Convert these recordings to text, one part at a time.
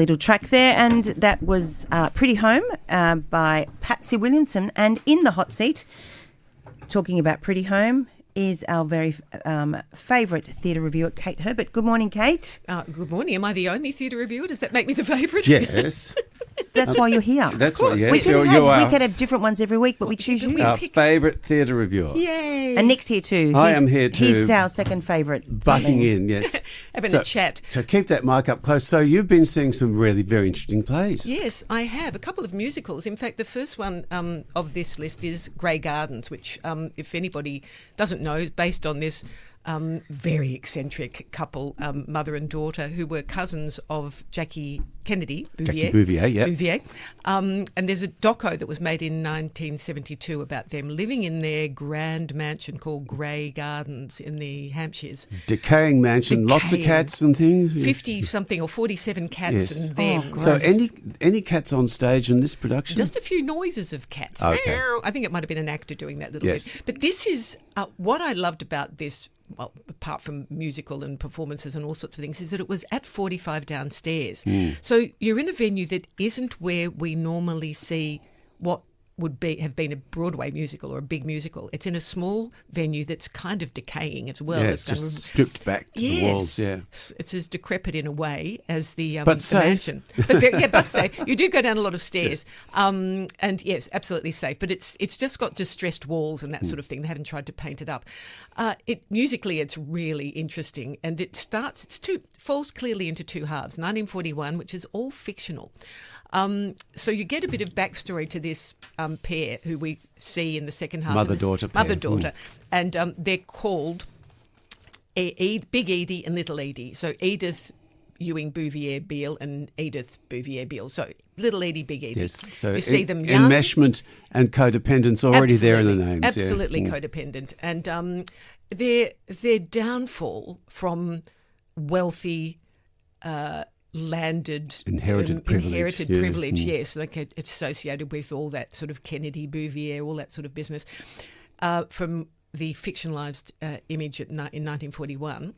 Little track there, and that was Pretty Home by Patsy Williamson. And in the hot seat, talking about Pretty Home, is our very favourite theatre reviewer, Kate Herbert. Good morning, Kate. Good morning. Am I the only theatre reviewer? Does that make me the favourite? Yes. That's why you're here. That's what. Yes, we could have different ones every week, but we choose you. Our favourite theatre reviewer. Yay! And Nick's here too. I am here too. He's our second favourite. Butting in, yes. Having a chat. So keep that mic up close. So you've been seeing some really very interesting plays. Yes, I have. A couple of musicals. In fact, the first one of this list is Grey Gardens, which, if anybody doesn't know, is based on this very eccentric couple, mother and daughter, who were cousins of Jackie Kennedy, Bouvier, yeah. Bouvier. And there's a doco that was made in 1972 about them living in their grand mansion called Grey Gardens in the Hampshires. Decaying mansion, lots of cats and things. 50-something or 47 cats and them. Oh, so any cats on stage in this production? Just a few noises of cats. Okay. I think it might have been an actor doing that little Yes. bit. But this is what I loved about this, well, apart from musical and performances and all sorts of things, is that it was at 45 downstairs. So you're in a venue that isn't where we normally see what would have been a Broadway musical or a big musical. It's in a small venue that's kind of decaying as well. Yeah, it's just stripped back to the walls, yeah. It's as decrepit in a way as the but safe. mansion. But safe. You do go down a lot of stairs. And yes, absolutely safe. But it's just got distressed walls and that sort of thing. They haven't tried to paint it up. Musically, it's really interesting. And falls clearly into two halves. 1941, which is all fictional. So you get a bit of backstory to this pair who we see in the second half. Mother-daughter pair. Mother-daughter. And they're called Big Edie and Little Edie. So Edith Ewing Bouvier Beale and Edith Bouvier Beale. So Little Edie, Big Edie. Yes, so you see them young. Enmeshment and codependence already there in the names. Absolutely codependent. And their downfall from wealthy landed inherited privilege, yes, like it's associated with all that sort of Kennedy, Bouvier, all that sort of business, from the fictionalised image in 1941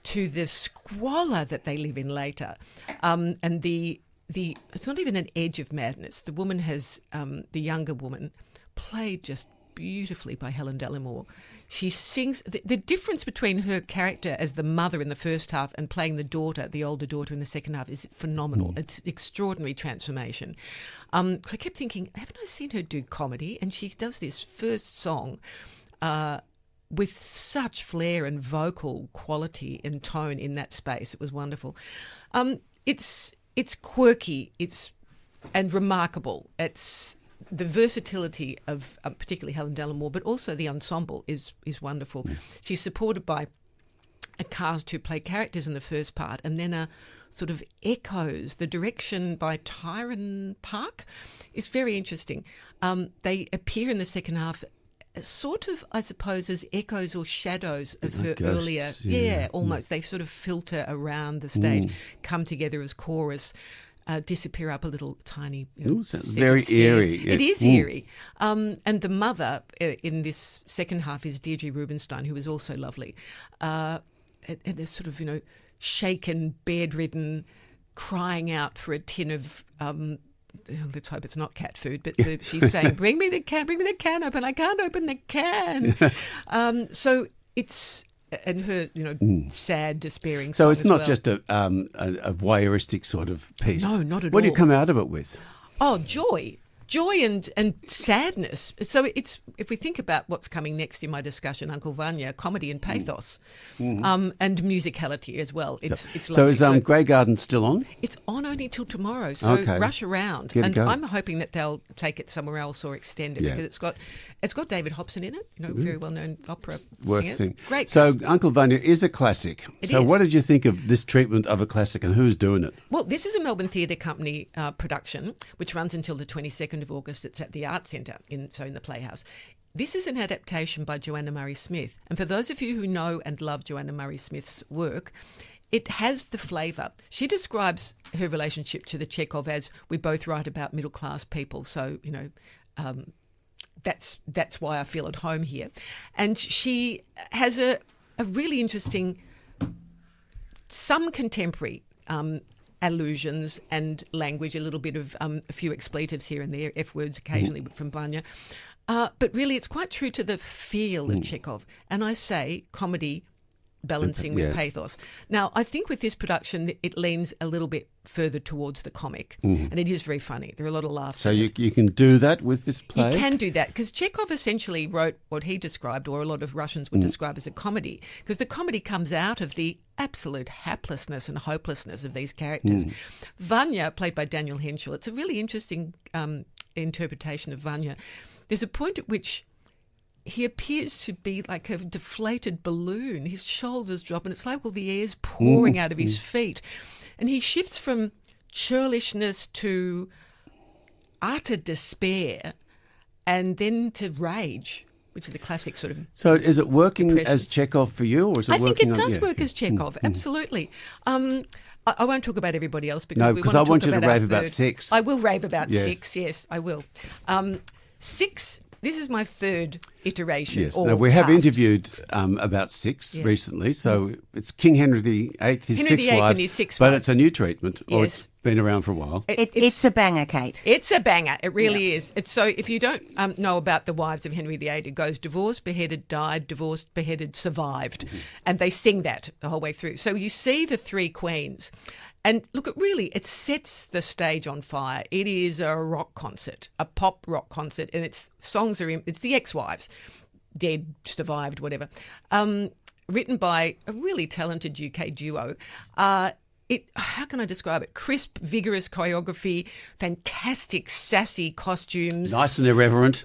to the squalor that they live in later, and the it's not even an edge of madness. The woman has the younger woman played just beautifully by Helen Dellimore. She sings. The difference between her character as the mother in the first half and playing the daughter, the older daughter in the second half, is phenomenal. It's extraordinary transformation. So I kept thinking, haven't I seen her do comedy? And she does this first song with such flair and vocal quality and tone in that space. It was wonderful. It's quirky. And remarkable. It's the versatility of particularly Helen Dellimore, but also the ensemble is wonderful. She's supported by a cast who play characters in the first part, and then a sort of echoes. The direction by Tyron Park is very interesting. They appear in the second half sort of, I suppose, as echoes or shadows of her earlier. Yeah, almost. They sort of filter around the stage, come together as chorus. Disappear up a little tiny sounds very eerie. Yeah. It is eerie. And the mother in this second half is Deirdre Rubinstein, who is also lovely. And they're sort of, shaken, bedridden, crying out for a tin of, let's hope it's not cat food, but she's saying, bring me the can open. I can't open the can. So it's... And her, sad, despairing song. So it's not just a voyeuristic sort of piece. No, not at all. What do you come out of it with? Oh, joy and sadness. So it's, if we think about what's coming next in my discussion, Uncle Vanya, comedy and pathos, and musicality as well. It's so lovely. is Grey Garden still on? It's on only till tomorrow. So rush around, and I'm hoping that they'll take it somewhere else or extend it because it's got David Hobson in it. very well known opera worth singer. seeing. Great. So Uncle Vanya is a classic. It so is. what did you think of this treatment of a classic, and who's doing it? Well, this is a Melbourne Theatre Company production, which runs until the 22nd of August. It's at the Arts Centre, in the Playhouse. This is an adaptation by Joanna Murray Smith. And for those of you who know and love Joanna Murray Smith's work, it has the flavour. She describes her relationship to the Chekhov as, we both write about middle-class people. So, that's why I feel at home here. And she has a really interesting, some contemporary allusions and language, a little bit of a few expletives here and there, F words occasionally from Vanya. But really, it's quite true to the feel of Chekhov. And I say comedy balancing with pathos. Now, I think with this production, it leans a little bit further towards the comic, and it is very funny. There are a lot of laughs. So you can do that with this play? You can do that, because Chekhov essentially wrote what he described, or a lot of Russians would describe as a comedy, because the comedy comes out of the absolute haplessness and hopelessness of these characters. Vanya, played by Daniel Henschel, it's a really interesting interpretation of Vanya. There's a point at which he appears to be like a deflated balloon. His shoulders drop and it's like all the air's pouring out of his feet. And he shifts from churlishness to utter despair and then to rage, which is the classic sort of... So is it working depression. as Chekhov for you, or is it working? I think it does work as Chekhov, absolutely. I won't talk about everybody else because because I want you to rave about SIX. I will rave about SIX, yes, I will. SIX... This is my third iteration. Yes. Or Now, we have cast. interviewed about SIX recently. So it's King Henry VIII, his Henry six VIII wives, and his six but wives. it's a new treatment, or Yes. it's been around for a while. It's a banger, Kate. It's a banger. It really is. It's so if you don't know about the wives of Henry VIII, it goes divorced, beheaded, died, divorced, beheaded, survived. And they sing that the whole way through. So you see the three queens. And look, it sets the stage on fire. It is a rock concert, a pop rock concert, and its songs it's the ex-wives, dead, survived, whatever, written by a really talented UK duo. How can I describe it? Crisp, vigorous choreography, fantastic, sassy costumes. Nice and irreverent.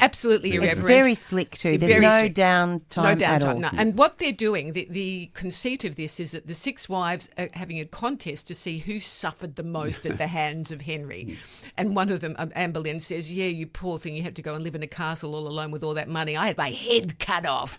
Absolutely irreverent. It's very slick too. There's Very no slick. downtime at all. No. And what they're doing, the conceit of this is that the six wives are having a contest to see who suffered the most at the hands of Henry. And one of them, Anne Boleyn, says, "Yeah, you poor thing, you had to go and live in a castle all alone with all that money. I had my head cut off."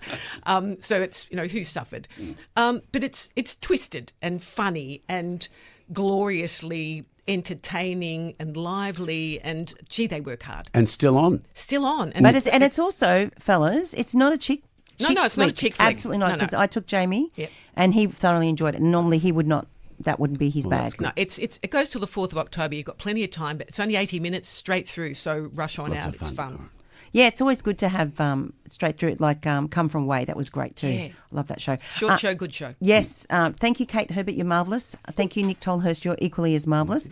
So it's, who suffered. But it's twisted and funny and gloriously entertaining and lively, and gee, they work hard. And still on. Still on. But it's also, fellas, it's not a chick. No, it's not a chick flick. Absolutely not. No. Because I took Jamie, Yep. and he thoroughly enjoyed it. And normally he would not. That wouldn't be his bag. No, it goes till the 4th of October. You've got plenty of time, but it's only 80 minutes straight through, so rush on Lots out. of It's fun. fun. Yeah, it's always good to have straight through it, like Come From Way. That was great too. Yeah. I love that show. Short show, good show. Yes. Thank you, Kate Herbert. You're marvellous. Thank you, Nick Tolhurst. You're equally as marvellous.